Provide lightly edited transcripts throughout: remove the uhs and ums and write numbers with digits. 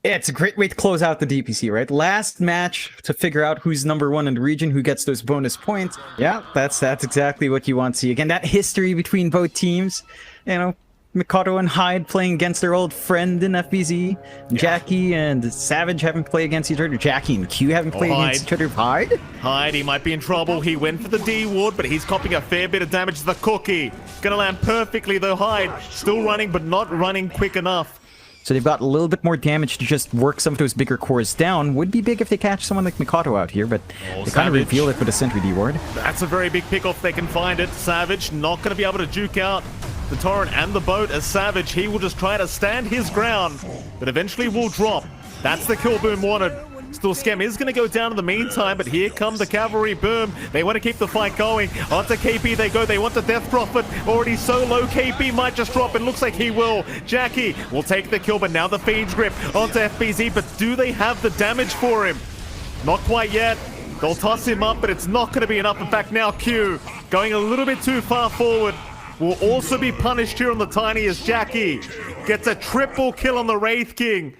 It's a great way to close out the DPC, right? Last match to figure out who's #1 in the region, who gets those bonus points. Yeah, that's exactly what you want to see. Again, that history between both teams. You know, Mikado and Hyde playing against their old friend in FBZ. Jackie and Savage haven't played against each other. Jackie and Q haven't played against each other. Hyde? Hyde, he might be in trouble. He went for the D ward, but he's copping a fair bit of damage to the cookie. Gonna land perfectly though. Hyde still running, but not running quick enough. So they've got a little bit more damage to just work some of those bigger cores down. Would be big if they catch someone like Mikado out here, but they kind of reveal it with a Sentry D ward. That's a very big pick off. They can find it. Savage not going to be able to juke out the Torrent and the boat as Savage. He will just try to stand his ground, but eventually will drop. That's the kill Boom wanted. Still, Skem is going to go down in the meantime, but here come the cavalry. Boom. They want to keep the fight going. Onto KP they go. They want the Death Prophet. Already so low. KP might just drop. It looks like he will. Jackie will take the kill, but now the Fiend's Grip onto FBZ. But do they have the damage for him? Not quite yet. They'll toss him up, but it's not going to be enough. In fact, now Q going a little bit too far forward. Will also be punished here on the Tiny as Jackie gets a triple kill on the Wraith King.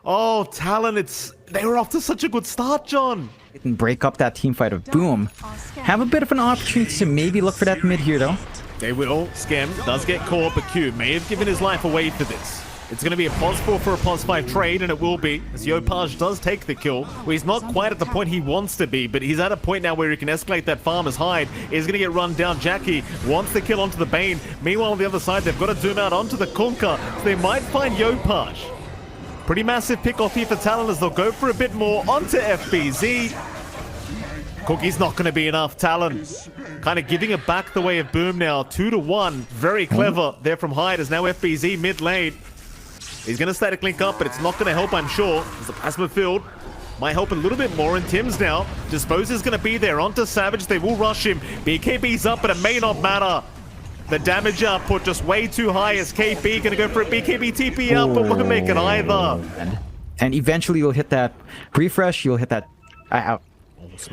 Oh, Talon, they were off to such a good start, John. And break up that team fight of Boom. Have a bit of an opportunity to maybe look for that mid here, though. They will. Skem does get caught, but Q may have given his life away for this. It's going to be a +4 for a +5 trade, and it will be, as Yopaj does take the kill. Well, he's not quite at the point he wants to be, but he's at a point now where he can escalate that farmer's Hyde. Is going to get run down. Jackie wants the kill onto the Bane. Meanwhile, on the other side, they've got to zoom out onto the Kunkka, so they might find Yopaj. Pretty massive pick off here for Talon as they'll go for a bit more onto FBZ. Cookie's not going to be enough. Talon kind of giving it back the way of Boom now. 2-1. Very clever there from Hyde as now FBZ mid lane. He's going to static link up, but it's not going to help, I'm sure. As the plasma field might help a little bit more. And Tim's now. Dispose is going to be there onto Savage. They will rush him. BKB's up, but it may not matter. The damage output just way too high as KP going to go for a BKB TP up, but won't make it either. And eventually you'll hit that refresh, you'll hit that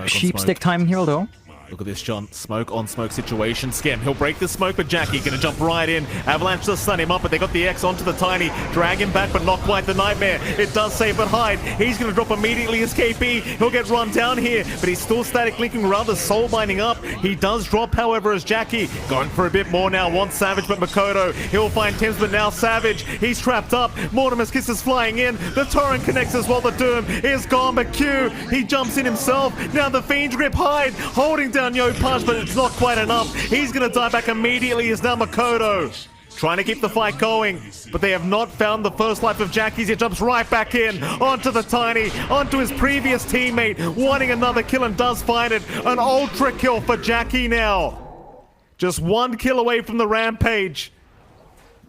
sheep stick time here, though. Look at this, John. Smoke on smoke situation. Skem, he'll break the smoke, but Jackie gonna jump right in. Avalanche does stun him up, but they got the X onto the Tiny. Drag him back, but not quite the Nightmare. It does save, but Hyde, he's gonna drop immediately as KP. He'll get run down here, but he's still static linking, rather soul binding up. He does drop, however, as Jackie going for a bit more now. Wants Savage, but Makoto, he'll find Tims, but now Savage, he's trapped up. Mortimer's Kiss is flying in. The Torrent connects as well. The Doom is gone, but Q, he jumps in himself. Now the Fiend's Grip. Hyde holding down Yopaj, but it's not quite enough. He's going to die back immediately as now Makoto trying to keep the fight going, but they have not found the first life of Jackie's. He jumps right back in onto the Tiny, onto his previous teammate, wanting another kill and does find it. An ultra kill for Jackie now. Just one kill away from the Rampage.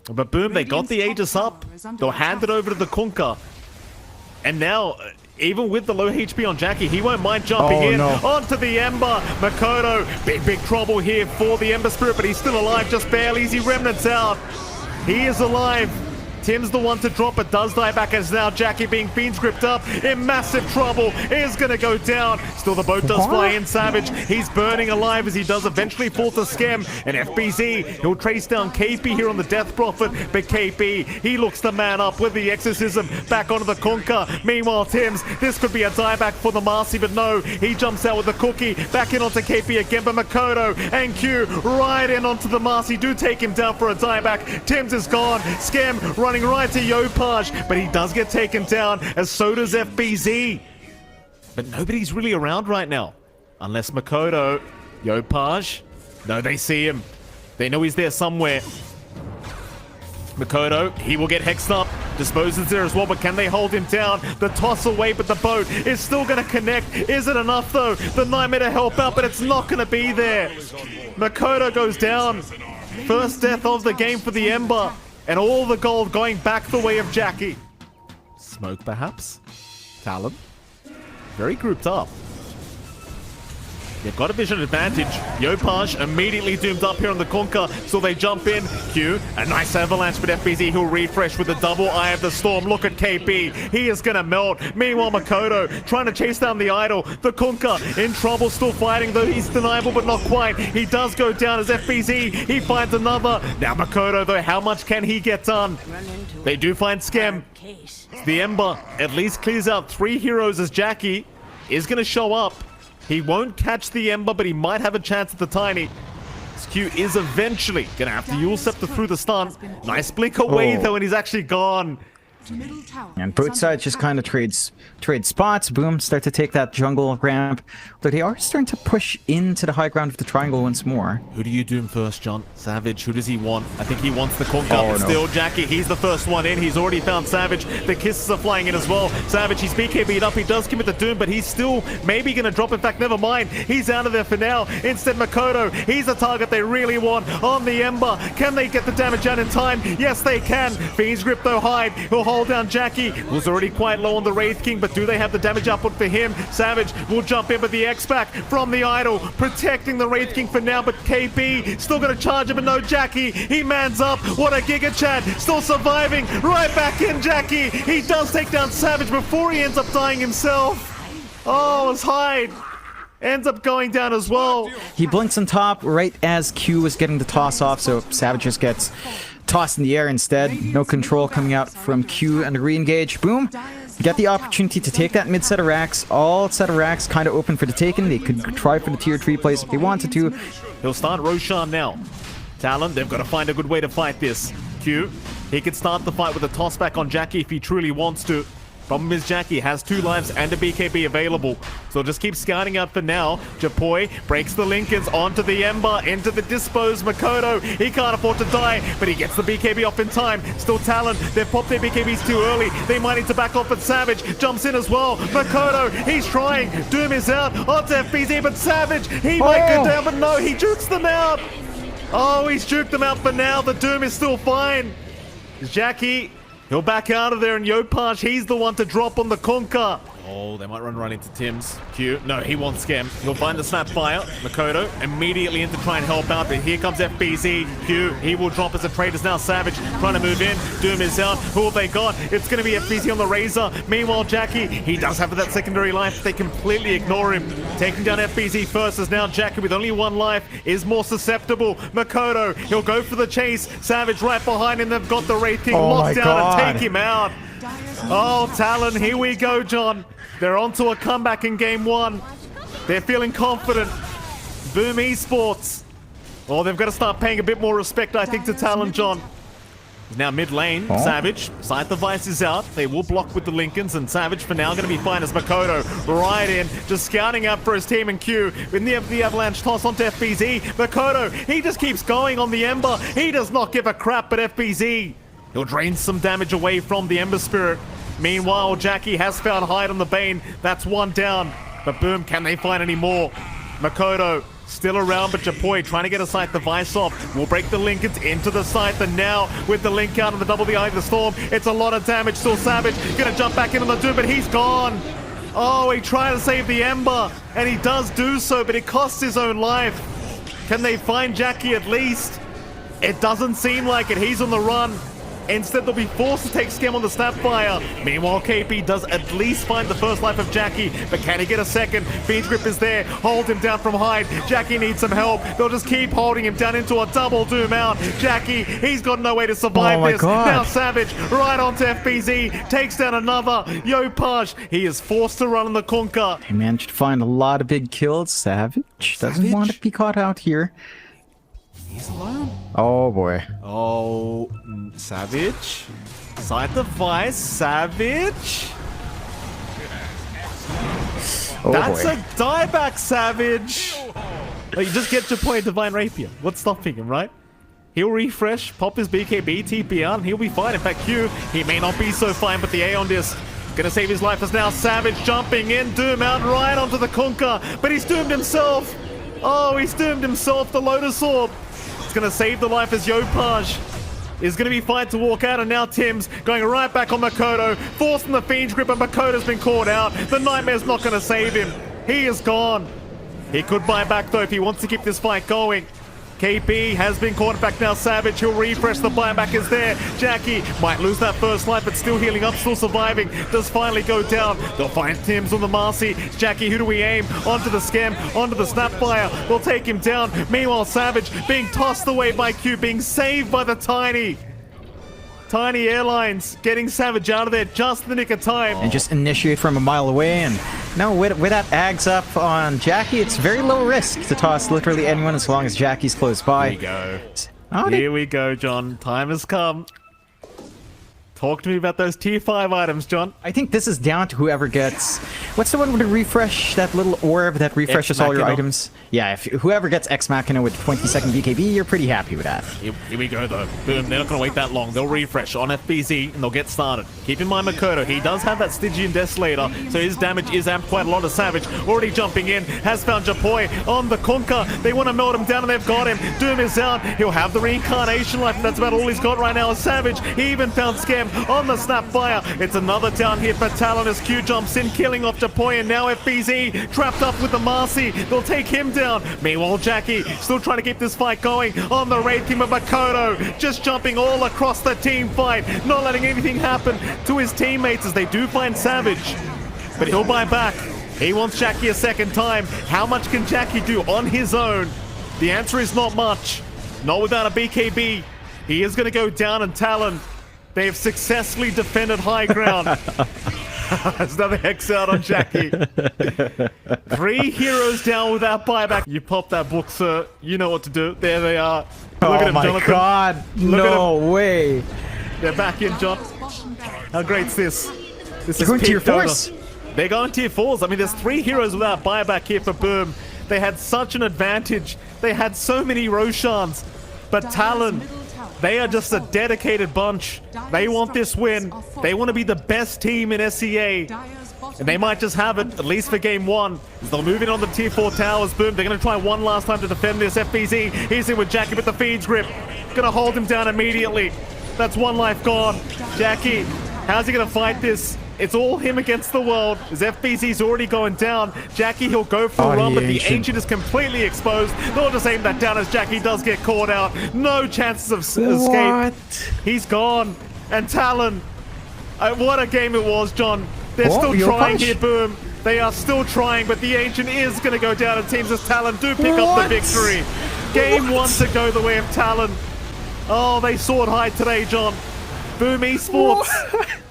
But Boom, they got the Aegis up. They'll hand it over to the Kunkka. And now, even with the low HP on Jackie, he won't mind jumping onto the Ember. Makoto, big trouble here for the Ember Spirit, but he's still alive, just barely. Easy remnants out. He is alive. Tim's the one to drop, but does die back as now Jackie being Fiend's gripped up in massive trouble. Is going to go down. Still the boat does fly in. Savage, he's burning alive as he does eventually fall to Skem. And FBZ, he'll trace down KP here on the Death Prophet, but KP, he looks the man up with the Exorcism back onto the Kunkka. Meanwhile, Tim's, this could be a dieback for the Marcy, but no, he jumps out with the Cookie, back in onto KP again, but Makoto and Q right in onto the Marcy, do take him down for a dieback. Tim's is gone. Skem running right to Yopaj, but he does get taken down, as so does FBZ. But nobody's really around right now. Unless Makoto. Yopaj. No, they see him. They know he's there somewhere. Makoto, he will get hexed up. Dispose is there as well, but can they hold him down? The toss away, but the boat is still going to connect. Is it enough, though? The Nightmare to help out, but it's not going to be there. Makoto goes down. First death of the game for the Ember. And all the gold going back the way of Jackie. Smoke, perhaps? Talon? Very grouped up. They've got a vision advantage. Yopaj immediately doomed up here on the Kunkka, so they jump in. Q, a nice avalanche, but FBZ he'll refresh with the double Eye of the Storm. Look at KP, he is gonna melt. Meanwhile, Makoto trying to chase down the idol. The Kunkka in trouble, still fighting, though he's deniable, but not quite. He does go down as FBZ, he finds another. Now Makoto, though, how much can he get done? They do find Skem. The Ember at least clears out 3 heroes as Jackie is gonna show up. He won't catch the Ember, but he might have a chance at the Tiny. Q is eventually gonna have to Yule Scepter through the stun. Nice blink away though, and he's actually gone. And both sides just kind of trade spots. Boom, start to take that jungle ramp. Though they are starting to push into the high ground of the triangle once more. Who do you doom first, John? Savage, who does he want? I think he wants the Kunkka, Oh, but no. still Jackie, he's the first one in. He's already found Savage. The kisses are flying in as well. Savage, he's BKB'd up. He does commit the doom, but he's still maybe going to drop. In fact, never mind. He's out of there for now. Instead, Makoto, he's the target they really want on the Ember. Can they get the damage out in time? Yes, they can. Fiend's Grip, though, hide. He'll hold down Jackie, who's already quite low on the Wraith King, but do they have the damage output for him? Savage will jump in, but the X-Back from the idol, protecting the Wraith King for now, but KP still going to charge him, but no Jackie. He mans up. What a Giga Chat. Still surviving. Right back in Jackie. He does take down Savage before he ends up dying himself. Oh, his hide ends up going down as well. He blinks on top right as Q was getting the toss off, so Savage just gets tossed in the air instead. No control coming out from Q and re-engage. Boom. Get the opportunity to take that mid set of racks. All set of racks kind of open for the taking. They could try for the tier 3 place if they wanted to. He'll start Roshan now. Talon, they've got to find a good way to fight this. Q, he could start the fight with a toss back on Jackie if he truly wants to. Problem is Jackie has 2 lives and a BKB available, so just keep scouting out for now. Japoi breaks the Lincolns onto the Ember, into the Dispose. Makoto, he can't afford to die, but he gets the BKB off in time. Still Talon, they've popped their BKBs too early. They might need to back off, but Savage jumps in as well. Makoto, he's trying. Doom is out onto FBZ, but Savage, he might go down, but no, he jukes them out. Oh, he's juked them out for now. The Doom is still fine. Jackie, he'll back out of there, and Yopaj, he's the one to drop on the Kunkka. Oh, they might run right into Tim's. Q, no, he wants Skem. He'll find the Snapfire. Makoto immediately in to try and help out, but here comes FBZ. Q, he will drop as a traitor's now. Savage trying to move in. Doom is out. Who have they got? It's going to be FBZ on the Razor. Meanwhile, Jackie, he does have that secondary life. They completely ignore him. Taking down FBZ first, as now Jackie with only 1 life is more susceptible. Makoto, he'll go for the chase. Savage right behind him. They've got the Wraith King locked down and take him out. Oh, Talon, here we go, John. They're onto a comeback in game 1. They're feeling confident. Boom Esports. Oh, they've got to start paying a bit more respect, I think, to Talon, John. He's now mid lane. Savage. Scythe Device is out. They will block with the Lincolns, and Savage for now going to be fine as Makoto right in, just scouting out for his team and Q. In the avalanche toss onto FBZ. Makoto, he just keeps going on the Ember. He does not give a crap, but FBZ, he'll drain some damage away from the Ember Spirit. Meanwhile, Jackie has found hide on the Bane. That's 1 down. But boom, can they find any more? Makoto still around, but Japoi trying to get a Scythe Device off. Will break the Lincolns into the Scythe, and now with the link out and the double the Eye of the Storm, it's a lot of damage. Still Savage gonna jump back into the Doom, but he's gone. Oh, he tried to save the Ember, and he does do so, but it costs his own life. Can they find Jackie at least? It doesn't seem like it. He's on the run. Instead, they'll be forced to take Skem on the Snapfire. Meanwhile, KP does at least find the first life of Jackie, but can he get a second? Fiend's Grip is there. Hold him down from hide. Jackie needs some help. They'll just keep holding him down into a double Doom out. Jackie, he's got no way to survive this. Now Savage right onto FBZ. Takes down another. Yopaj, he is forced to run on the Kunkka. He managed to find a lot of big kills. Savage doesn't want to be caught out here. He's alone. Oh boy. Oh, Savage. Scythe Device, Savage. Oh That's boy. a dieback, Savage. Like, just get your point, Divine Rapier. What's stopping him, right? He'll refresh, pop his BKB, TP out, and he'll be fine. In fact, Q, he may not be so fine, but the Aeon Disc gonna save his life as now Savage jumping in, Doom out right onto the Kunkka, but he's doomed himself. Oh, he's doomed himself, the Lotus Orb. It's gonna save the life as Yopaj is gonna be fine to walk out, and now Tim's going right back on Makoto, forcing the Fiend's Grip, and Makoto's been caught out. The Nightmare's not gonna save him. He is gone. He could buy back though if he wants to keep this fight going. KP has been caught back now. Savage, he'll refresh. The buyback is there. Jackie might lose that first life, but still healing up, still surviving. Does finally go down. They'll find Tim's on the Marcy. Jackie, who do we aim? Onto the Scam, onto the Snapfire. They'll take him down. Meanwhile, Savage being tossed away by Q, being saved by the Tiny. Tiny Airlines getting Savage out of there just in the nick of time. And just initiate from a mile away. And no, with that Ags up on Jackie, it's very low risk to toss literally anyone as long as Jackie's close by. Here we go. Oh, Here we go, John. Time has come. Talk to me about those tier 5 items, John. I think this is down to whoever gets... What's the one with the refresh? That little orb that refreshes all your items? Yeah, if whoever gets Ex Machina with 20-second BKB, you're pretty happy with that. Here we go, though. Boom, they're not going to wait that long. They'll refresh on FBZ, and they'll get started. Keep in mind MLPDota, he does have that Stygian Desolator, so his damage is amped quite a lot of Savage. Already jumping in, has found Japoi on the Kunkka. They want to melt him down, and they've got him. Doom is out. He'll have the Reincarnation Life, and that's about all he's got right now is Savage. He even found Scam on the Snapfire. It's another down here for Talon as Q jumps in, killing off Japoi, and now FBZ trapped up with the Marcy. They'll take him down. Meanwhile, Jackie still trying to keep this fight going on the raid team of MLPDota, just jumping all across the team fight, not letting anything happen to his teammates as they do find Savage. But he'll buy back. He wants Jackie a second time. How much can Jackie do on his own? The answer is not much. Not without a BKB. He is going to go down, and Talon, they have successfully defended high ground. There's another Hex out on Jackie. 3 heroes down without buyback. You pop that book, sir. You know what to do. There they are. Look at him, Jonathan. Oh my god. No way. They're back in, John. How great's this? This is going peak tier Dota. 4s. They're going tier 4s. I mean, there's 3 heroes without buyback here for Boom. They had such an advantage. They had so many Roshans. But Talon, they are just a dedicated bunch. They want this win. They want to be the best team in SEA. And they might just have it, at least for game 1. They'll move in on the tier 4 towers. Boom, they're going to try one last time to defend this. FBZ, he's in with Jackie with the feeds grip. Going to hold him down immediately. That's 1 life gone. Jackie, how's he going to fight this? It's all him against the world. As FBZ's already going down. Jackie, he'll go for a run, but the Ancient is completely exposed. They'll just aim that down as Jackie does get caught out. No chances of escape. He's gone. And Talon, what a game it was, John. They're still trying here, Boom. They are still trying, but the Ancient is going to go down. It seems as Talon do pick up the victory. Game 1 to go the way of Talon. Oh, they soared high today, John. Boom Esports.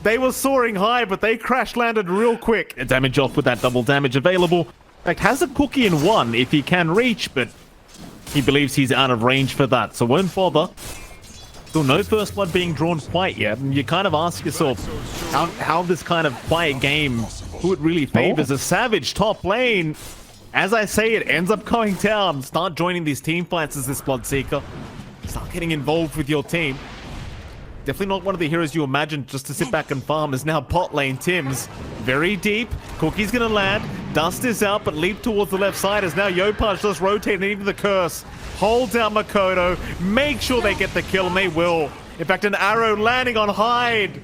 They were soaring high, but they crash landed real quick. Damage off with that double damage available. In fact, has a cookie in 1 if he can reach, but he believes he's out of range for that, so won't bother. Still no first blood being drawn quite yet, and you kind of ask yourself how this kind of quiet game, who it really favors. A Savage top lane. As I say, it ends up going down. Start joining these team fights as this Bloodseeker. Start getting involved with your team. Definitely not one of the heroes you imagine just to sit back and farm. Is now bot lane Tim's. Very deep. Cookie's gonna land. Dust is out, but leap towards the left side as now Yopaj just rotating into the curse. Hold down MLPDota. Make sure they get the kill, and they will. In fact, an arrow landing on Hyde.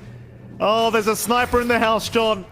Oh, there's a sniper in the house, John.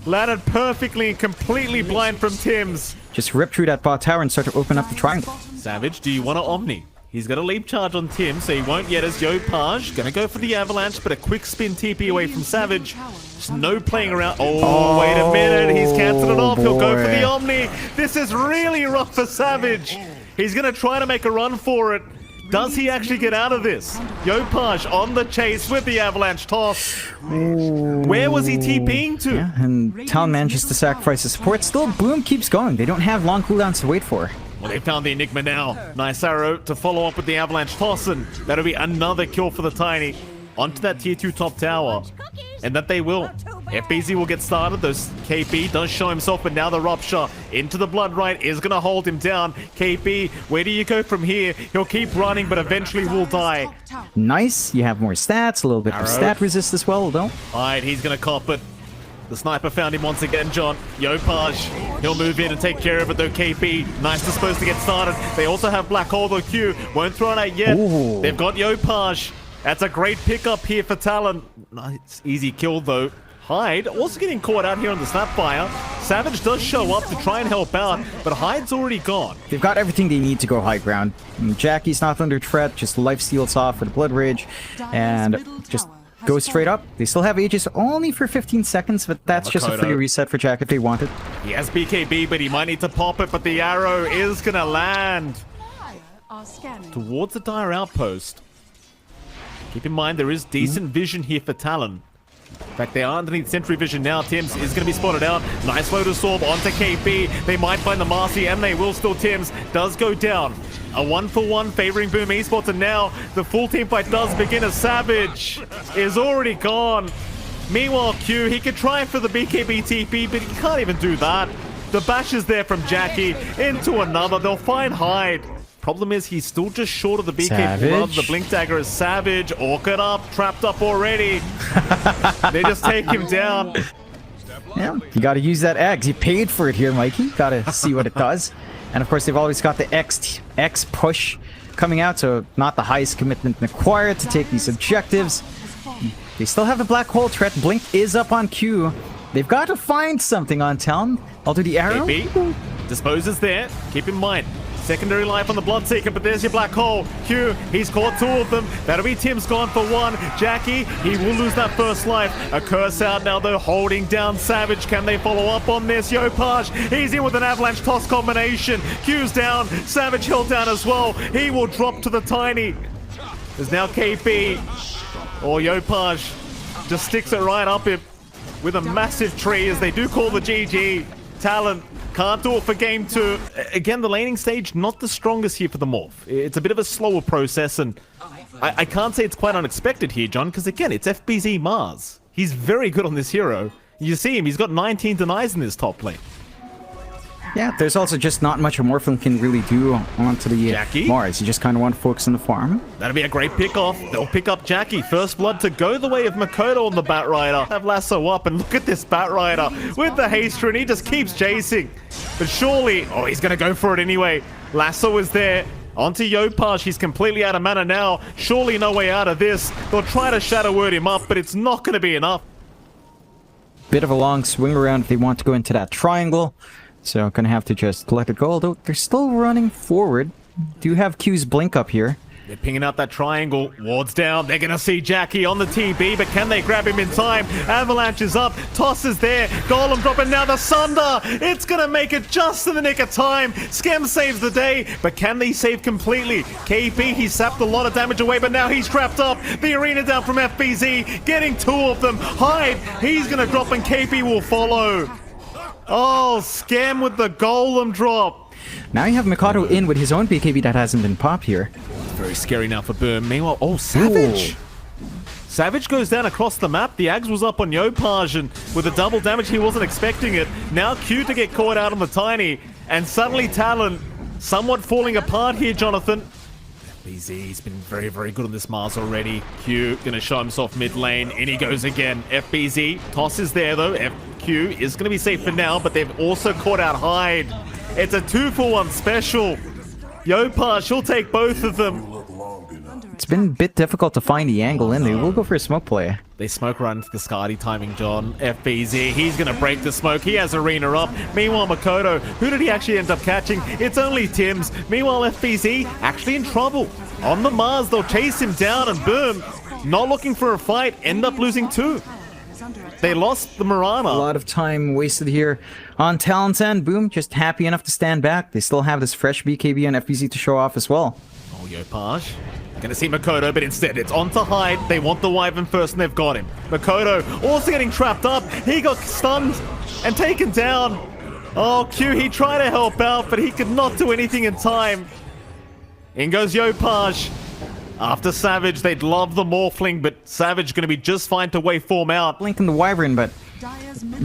Landed perfectly and completely blind from Tim's. Just rip through that bot tower and start to open up the triangle. Savage, do you want to Omni? He's got a leap charge on Tim, so he won't yet as Yopaj. Gonna go for the avalanche, but a quick spin TP away from Savage. Just no playing around. Oh, wait a minute. He's cancelled it off. He'll go for the Omni. This is really rough for Savage. He's gonna try to make a run for it. Does he actually get out of this? Yopaj on the chase with the avalanche toss. Where was he TPing to? Yeah, and Talon manages to sacrifice his support. Still, Boom keeps going. They don't have long cooldowns to wait for. Well, they found the Enigma now. Nice arrow to follow up with the avalanche toss, and that'll be another kill for the Tiny. Onto that tier 2 top tower. And that they will. FBZ will get started. Those KP does show himself, but now the rupture into the blood right is going to hold him down. KP, where do you go from here? He'll keep running, but eventually will die. Nice. You have more stats, a little bit of stat resist as well, though. Alright, he's going to cop it. The sniper found him once again, John. Yopaj, he'll move in and take care of it though. KP, nice disposed to get started. They also have Black Hole though. Q won't throw it out yet. They've got Yopaj. That's a great pickup here for Talon. Nice, easy kill though. Hyde also getting caught out here on the Snapfire. Savage does show up to try and help out, but Hyde's already gone. They've got everything they need to go high ground. Jackie's not under threat, just life steals off with Blood Rage, and just go straight up. They still have Aegis only for 15 seconds, but that's just a free reset for Jack if they want it. He has BKB, but he might need to pop it, but the arrow is going to land towards the Dire Outpost. Keep in mind, there is decent vision here for Talon. In fact, they are underneath Sentry Vision now. Tims is going to be spotted out. Nice Lotus Orb onto KP. They might find the Marcy, and they will still. Tims does go down. A 1-for-1 favoring Boom Esports, and now the full team fight does begin as Savage is already gone. Meanwhile, Q, he could try for the BKB TP, but he can't even do that. The bash is there from Jackie into another. They'll find Hyde. Problem is, he's still just short of the BK Love. The Blink Dagger is Savage. Orchid up, trapped up already. They just take him down. Yeah, you got to use that X. You paid for it here, Mikey. Got to see what it does. And of course, they've always got the X push coming out, so not the highest commitment required to take these objectives. They still have the Black Hole threat. Blink is up on Q. They've got to find something on Talon. I'll do the arrow. KP disposes there. Keep in mind, secondary life on the Bloodseeker, but there's your Black Hole. Q, he's caught 2 of them. That'll be Tim's gone for 1. Jackie, he will lose that first life. A curse out now, though, holding down Savage. Can they follow up on this? Yopaj, he's in with an avalanche toss combination. Q's down. Savage held down as well. He will drop to the Tiny. There's now KP. Or Yopaj just sticks it right up him with a massive tree, as they do call the GG. Talon can't do it for game 2. Again, the laning stage, not the strongest here for the Morph. It's a bit of a slower process, and I can't say it's quite unexpected here, John, because again, it's FBZ Mars. He's very good on this hero. You see him, he's got 19 denies in this top lane. Yeah, there's also just not much a Morphling can really do onto the Jackie? Mars. You just kind of want to focus on the farm. That'll be a great pick-off. They'll pick up Jackie. First blood to go the way of Makoto on the Batrider. Have Lasso up, and look at this Batrider with the haste, and he just keeps chasing. But surely, oh, he's going to go for it anyway. Lasso is there. Onto Yopaj. He's completely out of mana now. Surely no way out of this. They'll try to Shadow Word him up, but it's not going to be enough. Bit of a long swing around if they want to go into that triangle. So gonna have to just let it go, although they're still running forward. Do have Q's blink up here. They're pinging out that triangle. Wards down. They're gonna see Jackie on the TB, but can they grab him in time? Avalanche is up. Toss is there. Golem dropping now. The Sunder. It's gonna make it just in the nick of time. Skem saves the day, but can they save completely? KP, he sapped a lot of damage away, but now he's trapped up. The arena down from FBZ, getting 2 of them. Hyde, he's gonna drop, and KP will follow. Oh, Scam with the Golem drop. Now you have Mikado in with his own BKB that hasn't been popped here. Very scary now for Boom. Meanwhile, oh, Savage. Ooh. Savage goes down across the map. The Ags was up on Yopaj, and with the double damage, he wasn't expecting it. Now Q to get caught out on the Tiny, and suddenly Talon somewhat falling apart here, Jonathan. FBZ's been very, very good on this Mars already. Q gonna show himself mid lane. In he goes again. FBZ. Toss is there though. FQ is gonna be safe for now, but they've also caught out Hyde. It's a 2-for-1 special. Yopaj, she'll take both of them. It's been a bit difficult to find the angle in. They will go for a smoke play. They smoke right into the Skadi timing, John. FBZ, he's going to break the smoke. He has Arena up. Meanwhile, Makoto, who did he actually end up catching? It's only Tims. Meanwhile, FBZ actually in trouble. On the Mars, they'll chase him down, and boom, not looking for a fight, end up losing 2. They lost the Mirana. A lot of time wasted here on Talon's end. Boom, just happy enough to stand back. They still have this fresh BKB and FBZ to show off as well. Oh, Yopaj. Gonna see Makoto, but instead it's on to Hyde. They want the Wyvern first, and they've got him. Makoto also getting trapped up. He got stunned and taken down. Oh, Q, he tried to help out, but he could not do anything in time. In goes Yopaj. After Savage, they'd love the Morphling, but Savage gonna be just fine to waveform out. Blink and the Wyvern, but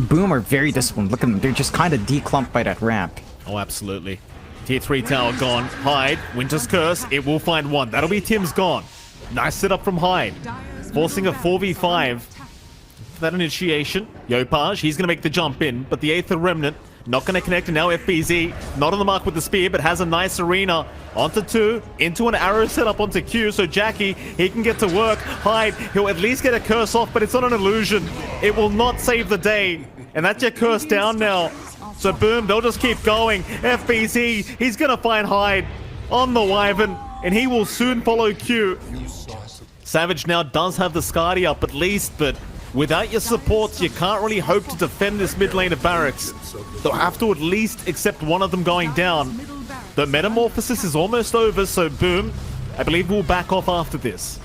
Boom are very disciplined. Look at them. They're just kind of declumped by that ramp. Oh, absolutely. Tier 3 tower gone. Hyde, Winter's Curse, it will find 1. That'll be Tim's gone. Nice setup from Hyde. Forcing a 4v5 for that initiation. Yopaj, he's going to make the jump in, but the Aether Remnant Not going to connect, and now FBZ, not on the mark with the spear, but has a nice arena. Onto 2, into an arrow setup onto Q, so Jackie, he can get to work. Hyde, he'll at least get a curse off, but it's on an illusion. It will not save the day, and that's your curse down now. So boom, they'll just keep going. FBZ, he's going to find Hyde on the Wyvern, and he will soon follow Q. Savage now does have the Skadi up at least, but without your supports, you can't really hope to defend this mid lane of Barracks. They'll have to at least accept one of them going down. The Metamorphosis is almost over, so boom, I believe we'll back off after this.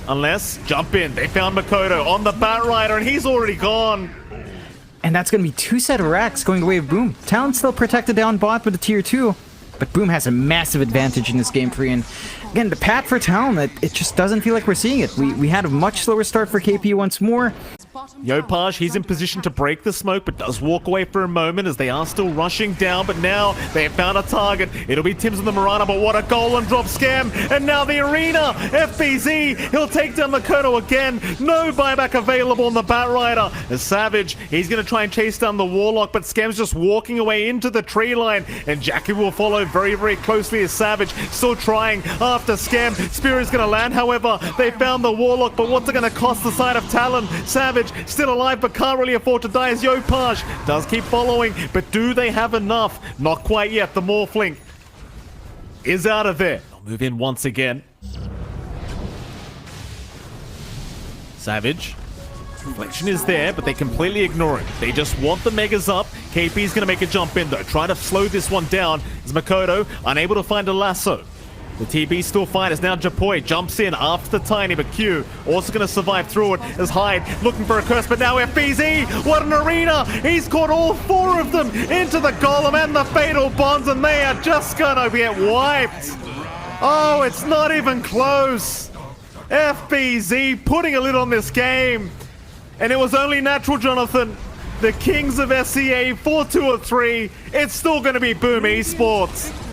Unless, jump in, they found MLPDota on the Batrider, and he's already gone. And that's going to be 2 set of racks going away with Boom. Talon's still protected down bot with the tier 2, but Boom has a massive advantage in this game 3. And again, the path for Talon, it just doesn't feel like we're seeing it. We had a much slower start for KP once more. Yopaj, he's in position to break the smoke, but does walk away for a moment as they are still rushing down. But now they have found a target. It'll be Tim's and the Marana, but what a golem drop scam. And now the arena, FBZ, he'll take down MLPDota again. No buyback available on the Batrider. As Savage, he's going to try and chase down the Warlock, but Scam's just walking away into the tree line. And Jackie will follow very, very closely as Savage, still trying after Scam. Spear is going to land, however. They found the Warlock, but what's it going to cost the side of Talon? Savage still alive, but can't really afford to die as Yopaj does keep following, but do they have enough? Not quite yet. The Morphling is out of there. They'll move in once again. Savage. Reflection is there, but they completely ignore it. They just want the Megas up. KP's going to make a jump in, though. Trying to slow this one down as MLPDota unable to find a lasso. The TB still fine as now Japoy jumps in after the Tiny, but Q also going to survive through it as Hyde looking for a curse, but now FBZ, what an arena! He's caught all 4 of them into the Golem and the Fatal Bonds, and they are just going to get wiped. Oh, it's not even close. FBZ putting a lid on this game, and it was only natural, Jonathan. The Kings of SEA 4-2 or 3. It's still going to be Boom Esports.